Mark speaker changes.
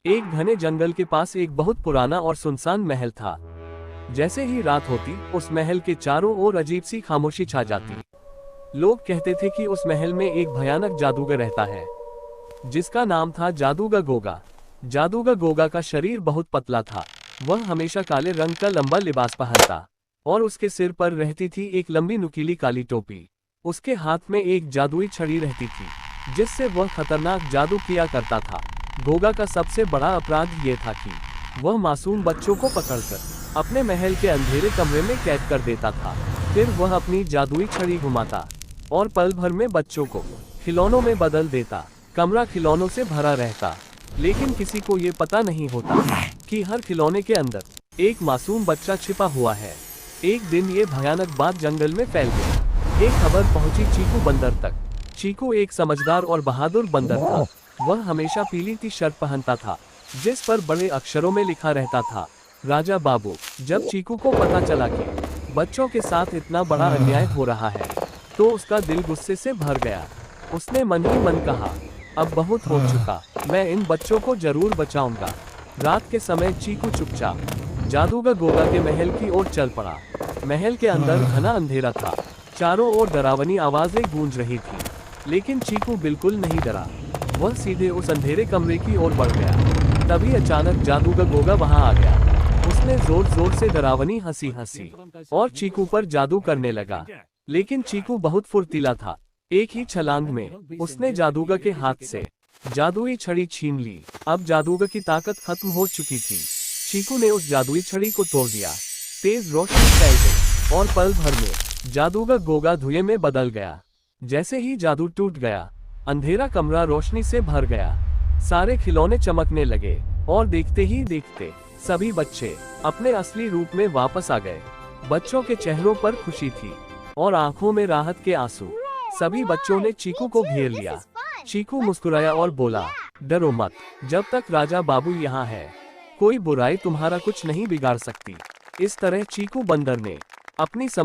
Speaker 1: एक घने जंगल के पास एक बहुत पुराना और सुनसान महल था। जैसे ही रात होती उस महल के चारों ओर अजीब सी खामोशी छा जाती। लोग कहते थे कि उस महल में एक भयानक जादूगर रहता है जिसका नाम था जादूगर गोगा। जादूगर गोगा का शरीर बहुत पतला था। वह हमेशा काले रंग का लंबा लिबास पहनता और उसके सिर पर रहती थी एक लंबी नुकीली काली टोपी। उसके हाथ में एक जादुई छड़ी रहती थी जिससे वह खतरनाक जादू किया करता था। गोगा का सबसे बड़ा अपराध ये था कि वह मासूम बच्चों को पकड़कर अपने महल के अंधेरे कमरे में कैद कर देता था। फिर वह अपनी जादुई छड़ी घुमाता और पल भर में बच्चों को खिलौनों में बदल देता। कमरा खिलौनों से भरा रहता, लेकिन किसी को ये पता नहीं होता कि हर खिलौने के अंदर एक मासूम बच्चा छिपा हुआ है। एक दिन ये भयानक बात जंगल में फैल गई। एक खबर पहुंची चीकू बंदर तक। चीकू एक समझदार और बहादुर बंदर था। वह हमेशा पीली टी शर्ट पहनता था जिस पर बड़े अक्षरों में लिखा रहता था, राजा बाबू। जब चीकू को पता चला कि बच्चों के साथ इतना बड़ा अन्याय हो रहा है तो उसका दिल गुस्से से भर गया। उसने मन ही मन कहा, अब बहुत हो चुका, मैं इन बच्चों को जरूर बचाऊंगा। रात के समय चीकू चुपचाप जादूगर गोगा के महल की ओर चल पड़ा। महल के अंदर घना अंधेरा था। चारों ओर डरावनी आवाजें गूंज रही थी, लेकिन चीकू बिल्कुल नहीं डरा। वह सीधे उस अंधेरे कमरे की ओर बढ़ गया। तभी अचानक जादूगर गोगा वहां आ गया। उसने जोर जोर से डरावनी हंसी हंसी और चीकू पर जादू करने लगा। लेकिन चीकू बहुत फुर्तीला था। एक ही छलांग में उसने जादूगर के हाथ से जादुई छड़ी छीन ली। अब जादूगर की ताकत खत्म हो चुकी थी। चीकू ने उस जादुई छड़ी को तोड़ दिया। तेज रोशनी फैल गई और पल भर में जादूगर गोगा धुएं में बदल गया। जैसे ही जादू टूट गया, अंधेरा कमरा रोशनी से भर गया। सारे खिलौने चमकने लगे और देखते ही देखते सभी बच्चे अपने असली रूप में वापस आ गए। बच्चों के चेहरों पर खुशी थी और आंखों में राहत के आंसू। सभी बच्चों ने चीकू को घेर लिया। चीकू मुस्कुराया और बोला, डरो मत, जब तक राजा बाबू यहाँ है कोई बुराई तुम्हारा कुछ नहीं बिगाड़ सकती। इस तरह चीकू बंदर ने अपनी समझ